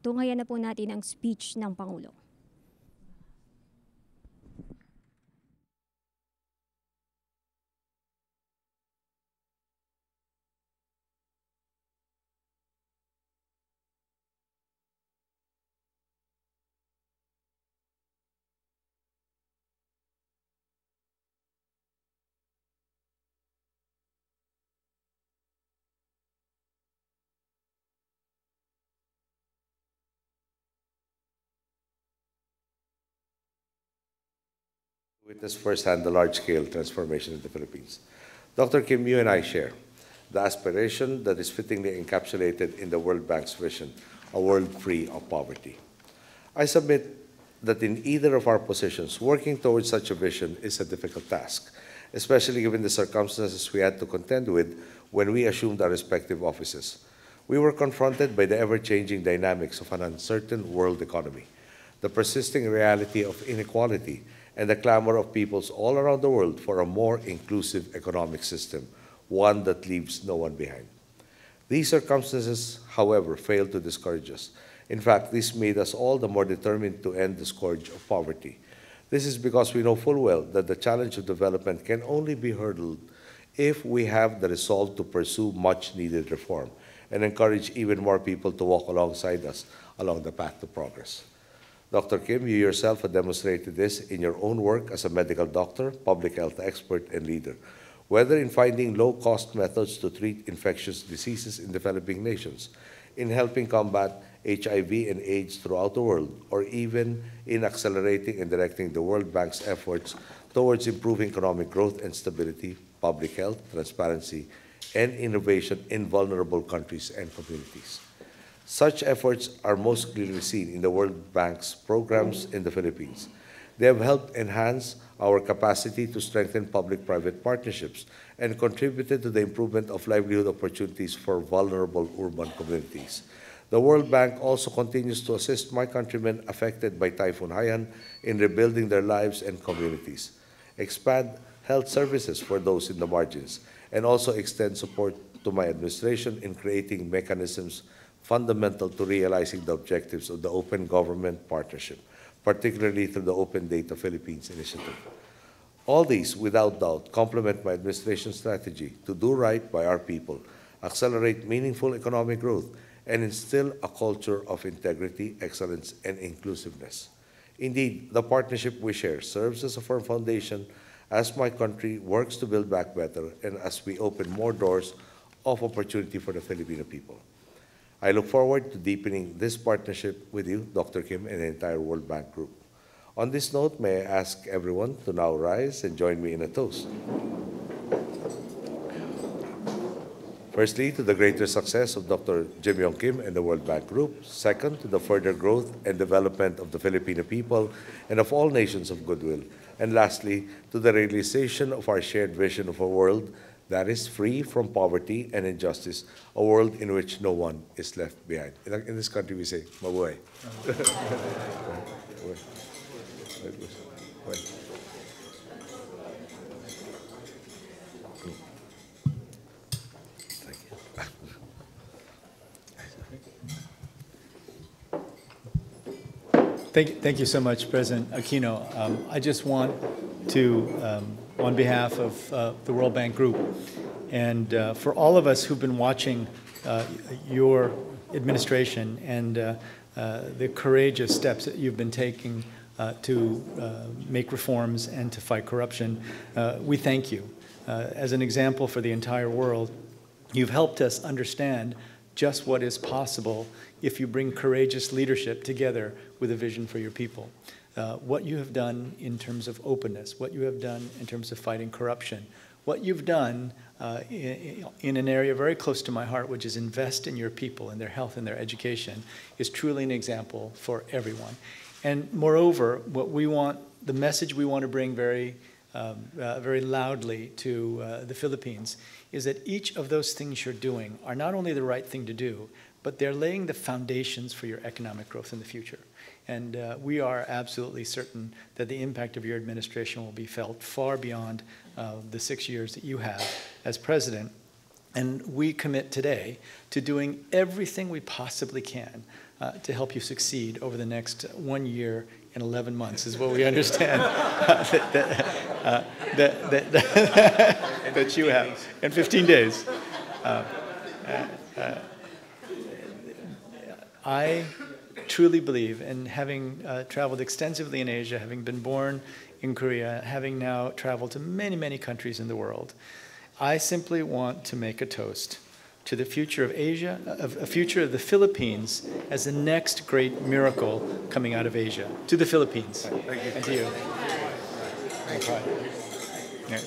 Tunghayan na po natin ang speech ng Pangulo. Witness firsthand the large-scale transformation in the Philippines. Dr. Kim, you and I share the aspiration that is fittingly encapsulated in the World Bank's vision, a world free of poverty. I submit that in either of our positions, working towards such a vision is a difficult task, especially given the circumstances we had to contend with when we assumed our respective offices. We were confronted by the ever-changing dynamics of an uncertain world economy, the persisting reality of inequality, and the clamor of peoples all around the world for a more inclusive economic system, one that leaves no one behind. These circumstances, however, failed to discourage us. In fact, this made us all the more determined to end the scourge of poverty. This is because we know full well that the challenge of development can only be hurdled if we have the resolve to pursue much-needed reform and encourage even more people to walk alongside us along the path to progress. Dr. Kim, you yourself have demonstrated this in your own work as a medical doctor, public health expert, and leader, whether in finding low-cost methods to treat infectious diseases in developing nations, in helping combat HIV and AIDS throughout the world, or even in accelerating and directing the World Bank's efforts towards improving economic growth and stability, public health, transparency, and innovation in vulnerable countries and communities. Such efforts are most clearly seen in the World Bank's programs in the Philippines. They have helped enhance our capacity to strengthen public-private partnerships and contributed to the improvement of livelihood opportunities for vulnerable urban communities. The World Bank also continues to assist my countrymen affected by Typhoon Haiyan in rebuilding their lives and communities, expand health services for those in the margins, and also extend support to my administration in creating mechanisms fundamental to realizing the objectives of the Open Government Partnership, particularly through the Open Data Philippines initiative. All these, without doubt, complement my administration's strategy to do right by our people, accelerate meaningful economic growth, and instill a culture of integrity, excellence, and inclusiveness. Indeed, the partnership we share serves as a firm foundation as my country works to build back better and as we open more doors of opportunity for the Filipino people. I look forward to deepening this partnership with you, Dr. Kim, and the entire World Bank Group. On this note, may I ask everyone to now rise and join me in a toast. Firstly, to the greater success of Dr. Yong Kim and the World Bank Group. Second, to the further growth and development of the Filipino people and of all nations of goodwill. And lastly, to the realization of our shared vision of a world that is free from poverty and injustice, a world in which no one is left behind. In this country, we say, mabuhay. Thank you so much, President Aquino. I just want to, on behalf of the World Bank Group, and for all of us who've been watching your administration and the courageous steps that you've been taking to make reforms and to fight corruption, we thank you. As an example for the entire world, you've helped us understand just what is possible if you bring courageous leadership together with a vision for your people. What you have done in terms of openness, what you have done in terms of fighting corruption, what you've done in an area very close to my heart, which is invest in your people, in their health and their education, is truly an example for everyone. And moreover, what we want, the message we want to bring very loudly to the Philippines is that each of those things you're doing are not only the right thing to do, but they're laying the foundations for your economic growth in the future. And we are absolutely certain that the impact of your administration will be felt far beyond the 6 years that you have as president. And we commit today to doing everything we possibly can to help you succeed over the next 1 year and 11 months, is what we understand that you have, in 15 days. I truly believe, and having traveled extensively in Asia, having been born in Korea, having now traveled to many, many countries in the world, I simply want to make a toast to the future of Asia, a future of the Philippines as the next great miracle coming out of Asia. To the Philippines. Thank you. And to you. Yeah.